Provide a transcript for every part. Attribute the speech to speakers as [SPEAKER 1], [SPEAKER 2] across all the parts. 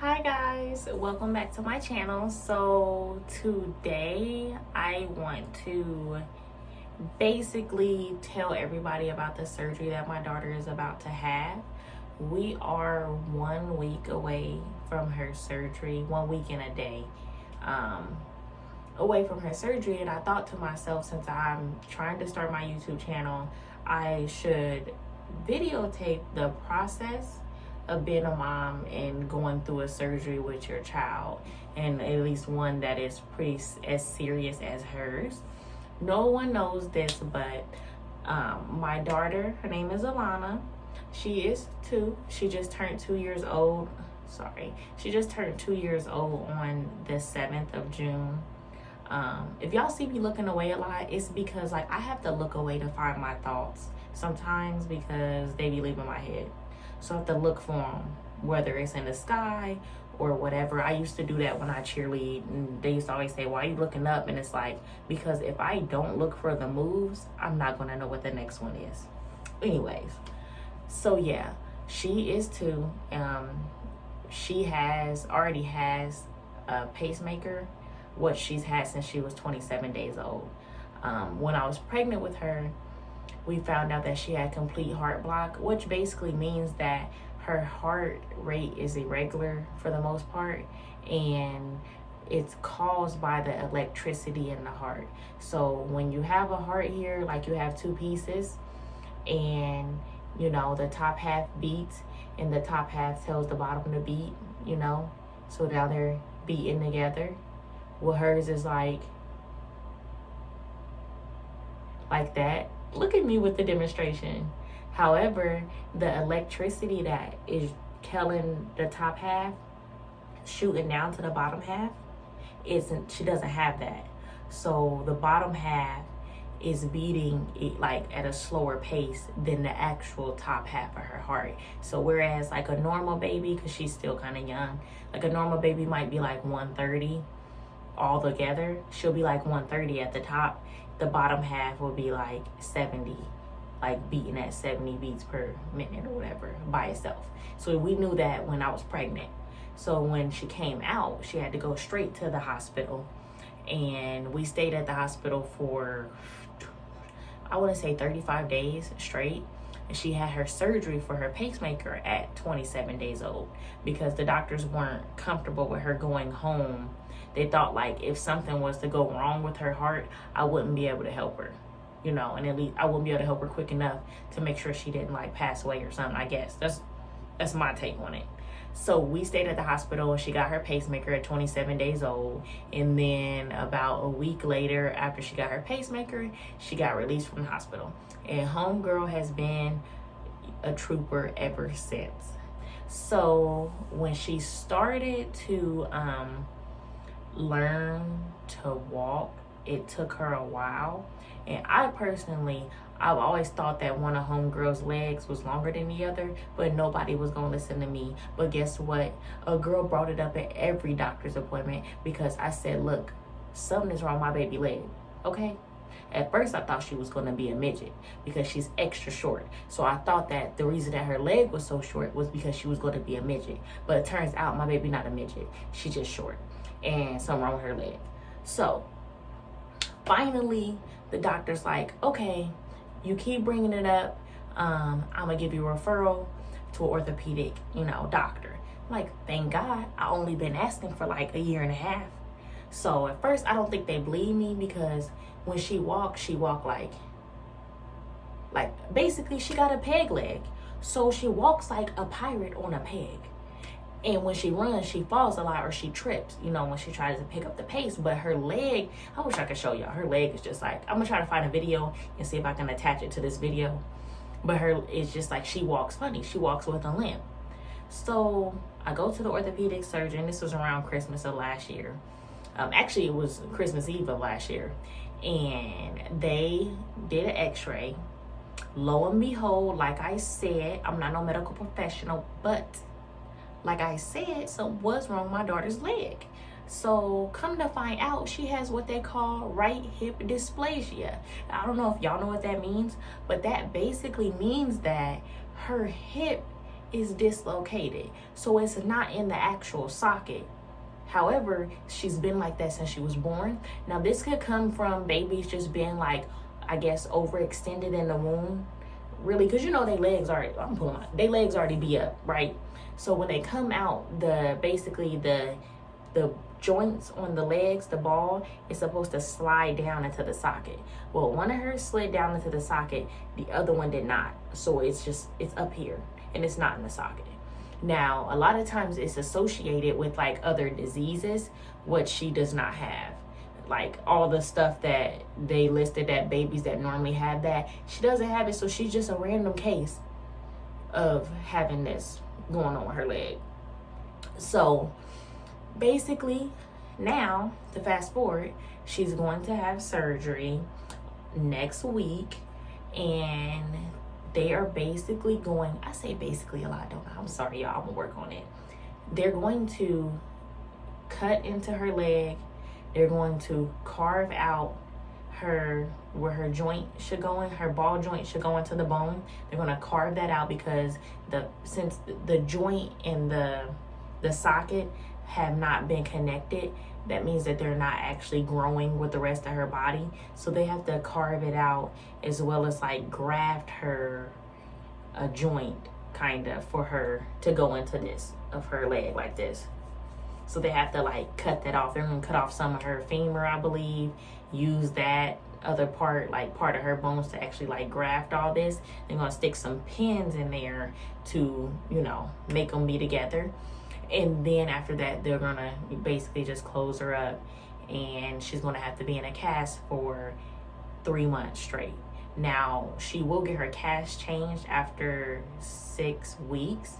[SPEAKER 1] Hi guys, welcome back to my channel. So today I want to basically tell everybody about the surgery that my daughter is about to have. We are 1 week away from her surgery, 1 week and a day away from her surgery, and I thought to myself, since I'm trying to start my YouTube channel, I should videotape the process of being a mom and going through a surgery with your child, and at least one that is pretty as serious as hers. No one knows this, but my daughter, her name is Alana. She is 2. She just turned 2 years old. She just turned 2 years old on the 7th of June. If y'all see me looking away a lot, it's because I have to look away to find my thoughts sometimes because they be leaving my head. So I have to look for them, whether it's in the sky or whatever. I used to do that when I cheerlead, and they used to always say, why are you looking up? And it's like, because if I don't look for the moves, I'm not going to know what the next one is. Anyways, so yeah, she is 2. She already has a pacemaker, what she's had since she was 27 days old. When I was pregnant with her, we found out that she had complete heart block, which basically means that her heart rate is irregular for the most part, and it's caused by the electricity in the heart. So when you have a heart here, like you have 2 pieces, and the top half beats and the top half tells the bottom to beat, so now they're beating together. Well, hers is like that. Look at me with the demonstration. However, the electricity that is telling the top half shooting down to the bottom half she doesn't have that. So the bottom half is beating it like at a slower pace than the actual top half of her heart. So whereas like a normal baby, because she's still kind of young, like a normal baby might be like 130 all together, she'll be like 130 at the top. The bottom half will be like 70, like beating at 70 beats per minute or whatever by itself. So we knew that when I was pregnant. So when she came out, she had to go straight to the hospital, and we stayed at the hospital for, I want to say 35 days straight. And she had her surgery for her pacemaker at 27 days old because the doctors weren't comfortable with her going home. They thought like if something was to go wrong with her heart, I wouldn't be able to help her, and at least I wouldn't be able to help her quick enough to make sure she didn't like pass away or something. I guess that's my take on it. So we stayed at the hospital, and she got her pacemaker at 27 days old. And then about a week later, after she got her pacemaker, she got released from the hospital. And homegirl has been a trooper ever since. So when she started to learn to walk, it took her a while. And I've always thought that one of homegirl's legs was longer than the other, but nobody was gonna listen to me. But guess what? A girl brought it up at every doctor's appointment because I said, look, something is wrong with my baby leg, okay? At first, I thought she was gonna be a midget because she's extra short. So I thought that the reason that her leg was so short was because she was gonna be a midget. But it turns out my baby not a midget. She's just short, and something wrong with her leg. So finally, the doctor's like, okay, you keep bringing it up. I'm gonna give you a referral to an orthopedic, doctor. I'm like, thank God, I only been asking for like a year and a half. So at first, I don't think they believe me because when she walked like basically she got a peg leg. So she walks like a pirate on a peg. And when she runs, she falls a lot or she trips, when she tries to pick up the pace. But her leg, I wish I could show y'all. Her leg is just like, I'm going to try to find a video and see if I can attach it to this video. But it's just like she walks funny. She walks with a limp. So I go to the orthopedic surgeon. This was around Christmas of last year. Actually, it was Christmas Eve of last year. And they did an x-ray. Lo and behold, like I said, I'm not no medical professional, but like I said, something was wrong with my daughter's leg. So come to find out, she has what they call right hip dysplasia. I don't know if y'all know what that means, but that basically means that her hip is dislocated. So it's not in the actual socket. However, she's been like that since she was born. Now, this could come from babies just being like, I guess, overextended in the womb. Really, because you know their legs already be up, right? So when they come out, the joints on the legs, the ball, is supposed to slide down into the socket. Well, one of hers slid down into the socket, the other one did not. So it's up here and it's not in the socket. Now, a lot of times it's associated with like other diseases, which she does not have. Like all the stuff that they listed that babies that normally have that, she doesn't have it. So she's just a random case of having this going on with her leg. So basically, now to fast forward, she's going to have surgery next week, and they are basically going, I say basically a lot, don't I? I'm sorry, y'all, I'm gonna work on it. They're going to cut into her leg. They're going to carve out where her joint should go in, her ball joint should go into the bone. They're going to carve that out because since the joint and the socket have not been connected, that means that they're not actually growing with the rest of her body. So they have to carve it out, as well as like graft a joint kind of for her to go into this of her leg like this. So they have to like cut that off. They're gonna cut off some of her femur, I believe, use that other part of her bones to actually like graft all this. They're gonna stick some pins in there to, make them be together. And then after that, they're gonna basically just close her up, and she's gonna have to be in a cast for 3 months straight. Now, she will get her cast changed after 6 weeks,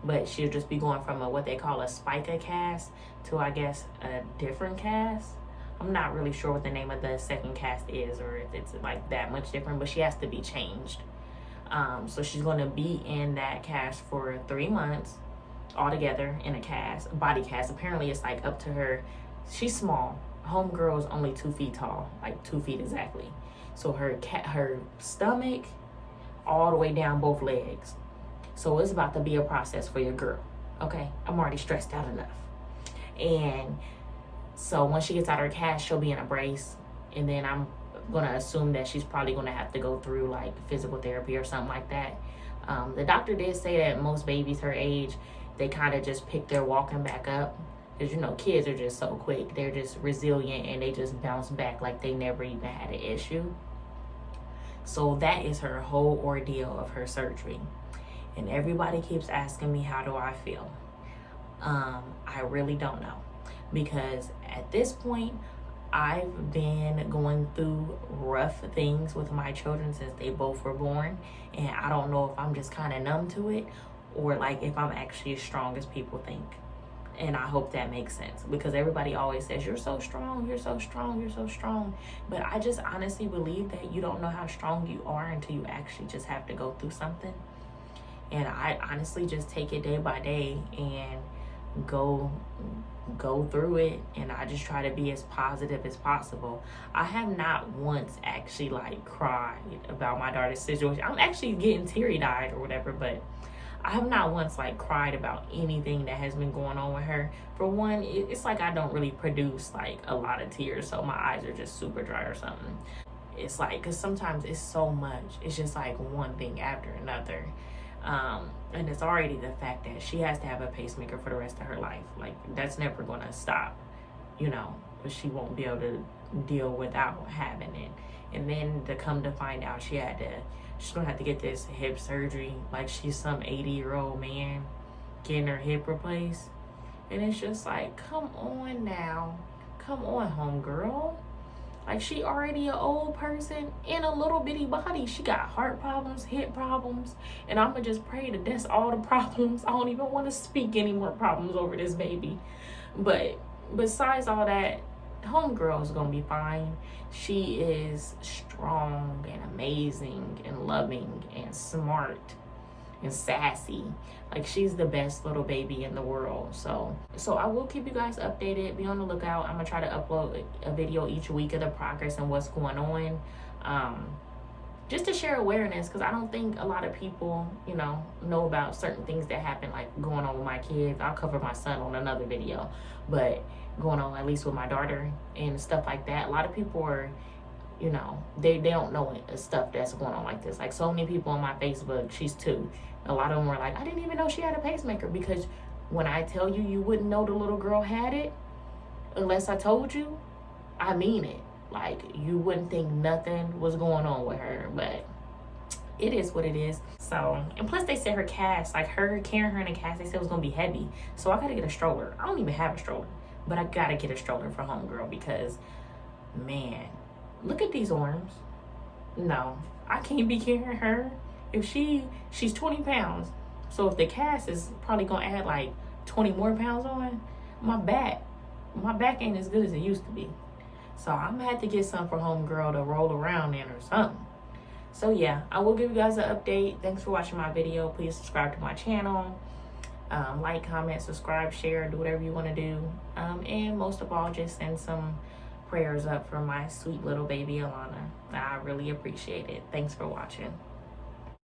[SPEAKER 1] but she'll just be going from what they call a spica cast to, I guess, a different cast. I'm not really sure what the name of the second cast is, or if it's like that much different, but she has to be changed. So she's going to be in that cast for 3 months all together in a body cast. Apparently it's like up to her. She's small. Homegirl is only 2 feet tall, like 2 feet exactly. So her stomach all the way down both legs. So it's about to be a process for your girl. Okay, I'm already stressed out enough. And so once she gets out of her cast, she'll be in a brace. And then I'm gonna assume that she's probably gonna have to go through like physical therapy or something like that. The doctor did say that most babies her age, they kind of just pick their walking back up. Because, kids are just so quick. They're just resilient and they just bounce back like they never even had an issue. So that is her whole ordeal of her surgery. And everybody keeps asking me, how do I feel? I really don't know. Because at this point, I've been going through rough things with my children since they both were born. And I don't know if I'm just kind of numb to it, or like if I'm actually as strong as people think. And I hope that makes sense, because everybody always says, you're so strong, you're so strong, you're so strong. But I just honestly believe that you don't know how strong you are until you actually just have to go through something. And I honestly just take it day by day and go through it. And I just try to be as positive as possible. I have not once actually like cried about my daughter's situation. I'm actually getting teary-eyed or whatever, but I have not once like cried about anything that has been going on with her. For one, it's like I don't really produce like a lot of tears, so my eyes are just super dry or something. It's like, because sometimes it's so much. It's just like one thing after another. And it's already the fact that she has to have a pacemaker for the rest of her life. Like, that's never going to stop, but she won't be able to deal without having it. And then to come to find out she's going to have to get this hip surgery like she's some 80-year-old man getting her hip replaced. And it's just like, come on now. Come on, homegirl. Like, she already an old person in a little bitty body. She got heart problems, hip problems. And I'm going to just pray that that's all the problems. I don't even want to speak any more problems over this baby. But besides all that, homegirl is going to be fine. She is strong and amazing and loving and smart and sassy. Like, she's the best little baby in the world. So I will keep you guys updated. Be on the lookout. I'm gonna try to upload a video each week of the progress and what's going on. just to share awareness, because I don't think a lot of people, you know about certain things that happen, like going on with my kids. I'll cover my son on another video, but going on at least with my daughter and stuff like that. A lot of people are, they don't know stuff that's going on like this. Like, so many people on my Facebook, she's 2. A lot of them were like, I didn't even know she had a pacemaker, because when I tell you, you wouldn't know the little girl had it unless I told you. I mean it. Like, you wouldn't think nothing was going on with her, but it is what it is. So, and plus they said her cast, like carrying her in a cast, they said it was gonna be heavy. So I gotta get a stroller. I don't even have a stroller, but I gotta get a stroller for homegirl, because, man, look at these arms. No, I can't be carrying her. If she's 20 pounds. So if the cast is probably gonna add like 20 more pounds on, my back ain't as good as it used to be. So I'm gonna have to get some for homegirl to roll around in or something. So yeah, I will give you guys an update. Thanks for watching my video. Please subscribe to my channel. Like, comment, subscribe, share, do whatever you want to do. And most of all, just send some prayers up for my sweet little baby Alana. I really appreciate it. Thanks for watching.